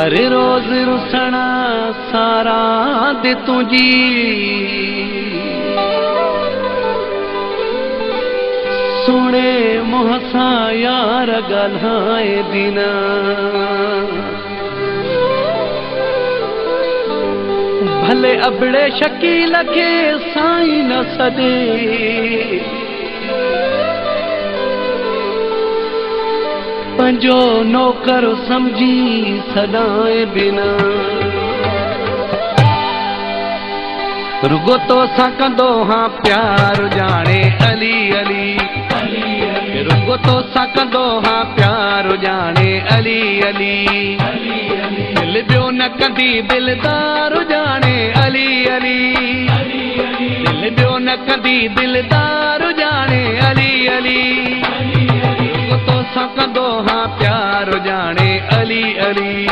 हर रोज रुसना सारा दे तुझी सुने मोहसा यार गल्हाए बिना भले अबड़े शकील के साई न सदे पंजो नौकर समझी सदाए बिना रुगो तो सकंदो हाँ प्यार जाने अली अली रुगो तो सकंदो हाँ प्यार जाने अली अली दिल बियो न कंदी दिलदार जाने अली अली दिल बियो न कंदी दिलदार जाने अली अली रुगो तो सकंदो हाँ प्यार जाने अली अली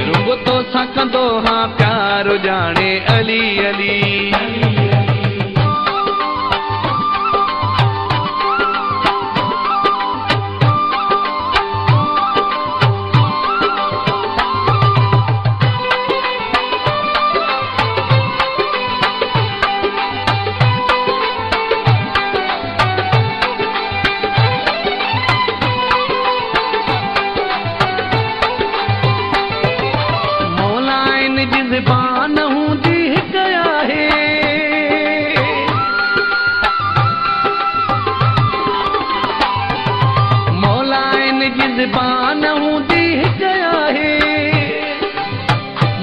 रुगो तो सकंदो हाँ प्यार जाने अली अली ज़बान हूंदी कया है मौलाइन जी ज़बान हूंदी कया है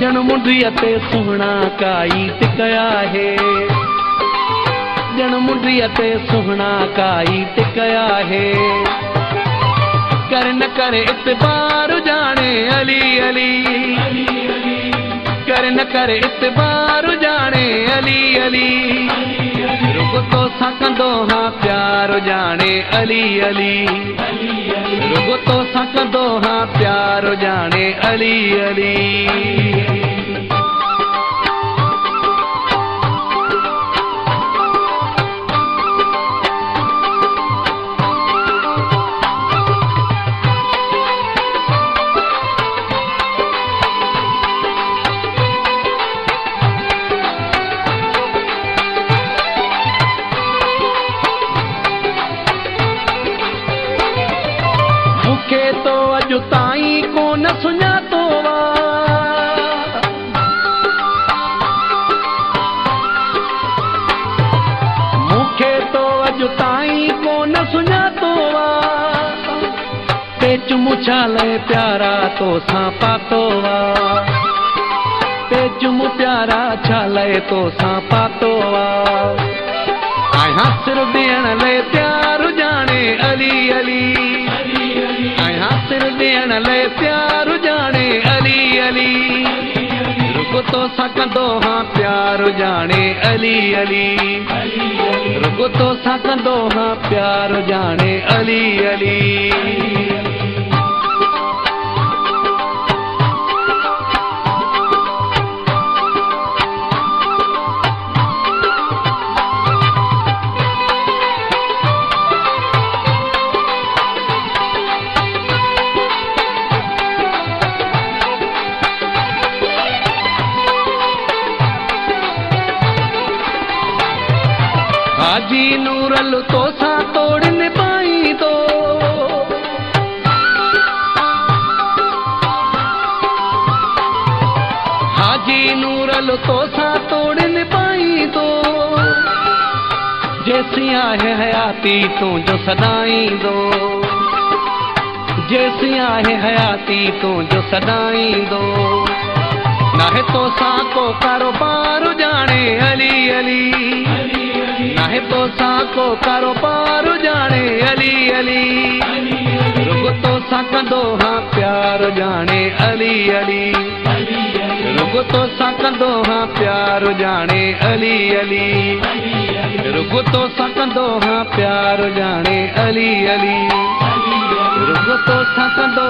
जन मुंडिया ते सुहना काई टिकया है जन मुंडिया ते सुहना काई टिकया है कर न करे इतबार जाने अली अली कर न करे इतबार जाने अली अली रुगो तो सकंदो हाँ प्यार जाने अली अली रुगो तो सकंदो हाँ प्यार जाने अली अली मुखे तो अजु ताई को न सुञातो वा मुखे तो अजु ताई को न सुञातो वा पेच मुछाले प्यारा तो सां पातो वा पेच मु प्यारा छाले तो सां पातो वा आया सिर ॾियण ले प्यार जाने अली अली सिर देण ले प्यार जाने अली अली रुगो तो सकंदो हाँ प्यार जाने अली अली रुगो तो सकंदो हाँ प्यार जाने अली अली हाजी नूरल तो सा तोड़ने पाई दो हाजी नूरल तो सा तोड़ने पाई दो जैसी आहे हयाती तू जो सदाई दो जैसी आहे हयाती तू जो सदाई दो ना है तो सा को कारोबार जाने अली अली नाहे तो साको कारोबार जाने अली अली रुगो तो सकंदो हाँ प्यार जाने अली अली रुगो तो सकंदो हाँ प्यार जाने अली अली रुगो तो सकंदो हाँ प्यार जाने अली अली रुगो तो सकंदो